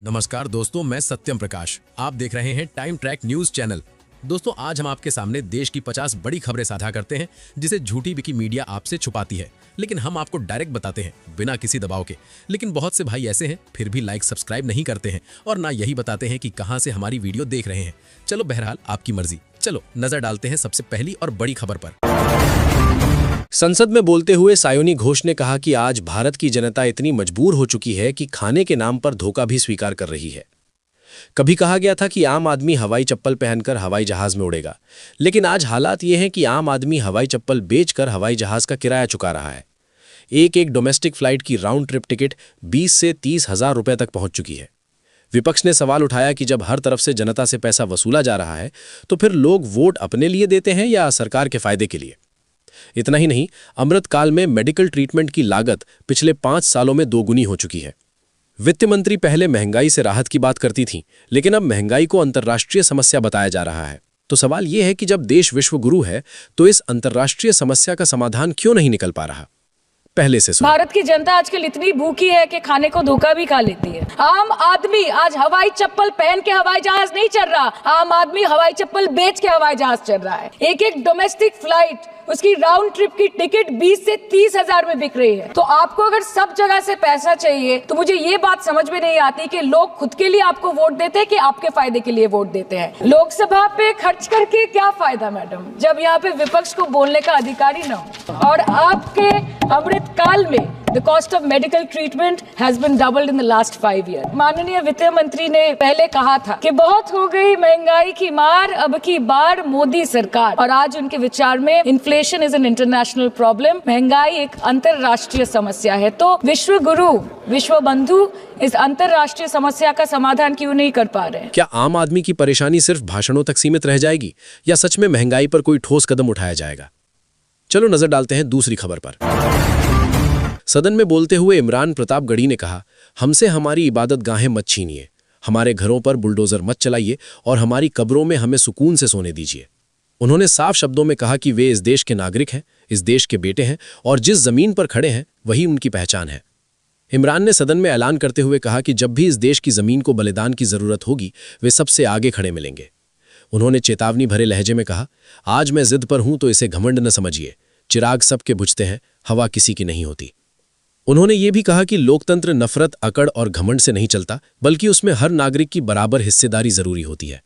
नमस्कार दोस्तों, मैं सत्यम प्रकाश। आप देख रहे हैं टाइम ट्रैक न्यूज चैनल। दोस्तों, आज हम आपके सामने देश की 50 बड़ी खबरें साझा करते हैं जिसे झूठी बिकी मीडिया आपसे छुपाती है, लेकिन हम आपको डायरेक्ट बताते हैं बिना किसी दबाव के। लेकिन बहुत से भाई ऐसे हैं फिर भी लाइक सब्सक्राइब नहीं करते हैं और ना यही बताते हैं कि कहां से हमारी वीडियो देख रहे हैं। चलो बहरहाल आपकी मर्जी। चलो नजर डालते हैं सबसे पहली और बड़ी खबर पर। संसद में बोलते हुए सायोनी घोष ने कहा कि आज भारत की जनता इतनी मजबूर हो चुकी है कि खाने के नाम पर धोखा भी स्वीकार कर रही है। कभी कहा गया था कि आम आदमी हवाई चप्पल पहनकर हवाई जहाज में उड़ेगा, लेकिन आज हालात ये हैं कि आम आदमी हवाई चप्पल बेचकर हवाई जहाज का किराया चुका रहा है। एक डोमेस्टिक फ्लाइट की राउंड ट्रिप टिकट 20 से 30 हजार रुपए तक पहुंच चुकी है। विपक्ष ने सवाल उठाया कि जब हर तरफ से जनता से पैसा वसूला जा रहा है तो फिर लोग वोट अपने लिए देते हैं या सरकार के फायदे के लिए। इतना ही नहीं, अमृतकाल में मेडिकल ट्रीटमेंट की लागत पिछले 5 सालों में दोगुनी हो चुकी है। वित्त मंत्री पहले महंगाई से राहत की बात करती थीं, लेकिन अब महंगाई को अंतर्राष्ट्रीय समस्या बताया जा रहा है। तो सवाल यह है कि जब देश विश्व गुरु है तो इस अंतर्राष्ट्रीय समस्या का समाधान क्यों नहीं निकल पा रहा? पहले से सुनो। भारत की जनता आजकल इतनी भूखी है कि खाने को धोखा भी खा लेती है। आम आदमी आज हवाई चप्पल पहन के हवाई जहाज नहीं चल रहा, आम आदमी हवाई चप्पल बेच के हवाई जहाज चल रहा है। एक डोमेस्टिक फ्लाइट, उसकी राउंड ट्रिप की टिकट 20 से 30 हजार में बिक रही है। तो आपको अगर सब जगह से पैसा चाहिए तो मुझे ये बात समझ में नहीं आती कि लोग खुद के लिए आपको वोट देते हैं कि आपके फायदे के लिए वोट देते हैं। लोकसभा पे खर्च करके क्या फायदा मैडम, जब यहाँ पे विपक्ष को बोलने का अधिकार ही ना हो। और आपके अमृतकाल में The cost of medical treatment has been doubled in the last 5 years. माननीय वित्त मंत्री ने पहले कहा था कि बहुत हो गई महंगाई की मार, अब की बार मोदी सरकार। और आज उनके विचार में inflation is an international problem, महंगाई एक अंतरराष्ट्रीय समस्या है। तो विश्व गुरु, विश्व बंधु इस अंतरराष्ट्रीय समस्या का समाधान क्यों नहीं कर पा रहे हैं? क्या आम आदमी की परेशानी सिर्फ भाषणों तक सीमित रह जाएगी या सच में महंगाई पर कोई ठोस कदम उठाया जाएगा? चलो नजर डालते हैं दूसरी खबर पर। सदन में बोलते हुए इमरान प्रतापगढ़ी ने कहा, हमसे हमारी इबादत गाहें मत छीनिए, हमारे घरों पर बुलडोजर मत चलाइए और हमारी कब्रों में हमें सुकून से सोने दीजिए। उन्होंने साफ शब्दों में कहा कि वे इस देश के नागरिक हैं, इस देश के बेटे हैं और जिस जमीन पर खड़े हैं वही उनकी पहचान है। इमरान ने सदन में ऐलान करते हुए कहा कि जब भी इस देश की जमीन को बलिदान की जरूरत होगी वे सबसे आगे खड़े मिलेंगे। उन्होंने चेतावनी भरे लहजे में कहा, आज मैं जिद पर हूं तो इसे घमंड न समझिए, चिराग सबके बुझते हैं, हवा किसी की नहीं होती। उन्होंने ये भी कहा कि लोकतंत्र नफरत, अकड़ और घमंड से नहीं चलता, बल्कि उसमें हर नागरिक की बराबर हिस्सेदारी जरूरी होती है।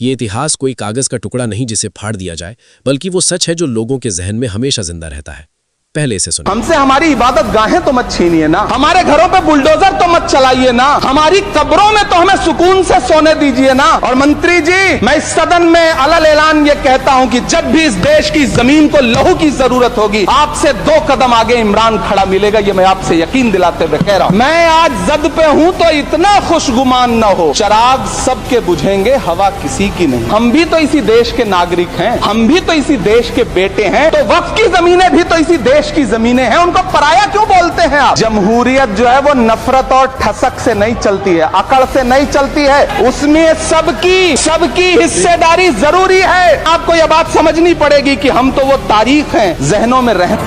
ये इतिहास कोई कागज का टुकड़ा नहीं जिसे फाड़ दिया जाए, बल्कि वो सच है जो लोगों के जहन में हमेशा जिंदा रहता है। पहले से सुनिए। हमसे हमारी इबादत गाहें तो मत छीनिए ना, हमारे घरों पे बुलडोजर तो मत चलाइए ना, हमारी कब्रों में तो हमें सुकून से सोने दीजिए ना। और मंत्री जी, मैं इस सदन में अलग ऐलान ये कहता हूं कि जब भी इस देश की जमीन को लहू की जरूरत होगी, आपसे 2 कदम आगे इमरान खड़ा मिलेगा, ये मैं आपसे यकीन दिलाते हुए कह रहा हूं। मैं आज जद पे हूं तो इतना खुशगुमान न हो, चिराग सबके बुझेंगे, हवा किसी की नहीं। हम भी तो इसी देश के नागरिक हैं, हम भी तो इसी देश के बेटे हैं, तो वक्फ की जमीनें भी तो इसी देश की जमीनें हैं, उनको पराया क्यों बोलते हैं आप? जमहूरियत जो है वो नफरत और ठसक से नहीं चलती है, अकड़ से नहीं चलती है, उसमें सबकी हिस्सेदारी जरूरी है। आपको यह बात समझनी पड़ेगी कि हम तो वो तारीख हैं, जहनों में रह।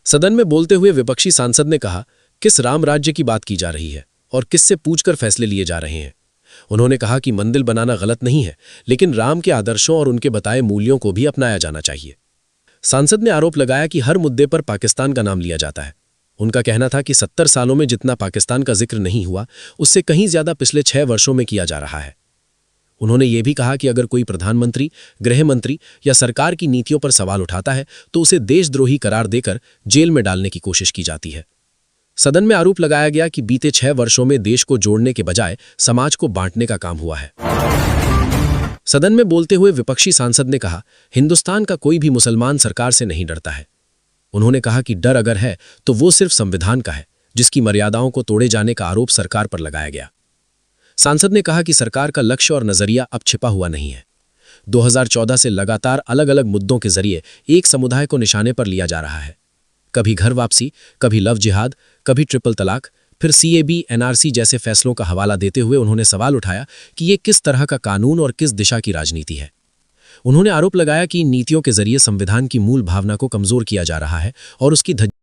सदन में बोलते हुए विपक्षी सांसद ने कहा, किस राम राज्य की बात की जा रही है और किससे पूछकर फैसले लिए जा रहे हैं? उन्होंने कहा कि मंदिर बनाना गलत नहीं है, लेकिन राम के आदर्शों और उनके बताए मूल्यों को भी अपनाया जाना चाहिए। सांसद ने आरोप लगाया कि हर मुद्दे पर पाकिस्तान का नाम लिया जाता है। उनका कहना था कि 70 सालों में जितना पाकिस्तान का जिक्र नहीं हुआ, उससे कहीं ज्यादा पिछले 6 वर्षों में किया जा रहा है। उन्होंने ये भी कहा कि अगर कोई प्रधानमंत्री, गृह मंत्री या सरकार की नीतियों पर सवाल उठाता है तो उसे देशद्रोही करार देकर जेल में डालने की कोशिश की जाती है। सदन में आरोप लगाया गया कि बीते 6 वर्षों में देश को जोड़ने के बजाय समाज को बांटने का काम हुआ है। सदन में बोलते हुए विपक्षी सांसद ने कहा, हिंदुस्तान का कोई भी मुसलमान सरकार से नहीं डरता है। उन्होंने कहा कि डर अगर है तो वो सिर्फ संविधान का है, जिसकी मर्यादाओं को तोड़े जाने का आरोप सरकार पर लगाया गया। सांसद ने कहा कि सरकार का लक्ष्य और नजरिया अब छिपा हुआ नहीं है। 2014 से लगातार अलग अलग मुद्दों के जरिए एक समुदाय को निशाने पर लिया जा रहा है। कभी घर वापसी, कभी लव जिहाद, कभी ट्रिपल तलाक, फिर CAB, NRC जैसे फैसलों का हवाला देते हुए उन्होंने सवाल उठाया कि ये किस तरह का कानून और किस दिशा की राजनीति है। उन्होंने आरोप लगाया कि इन नीतियों के जरिए संविधान की मूल भावना को कमजोर किया जा रहा है और उसकी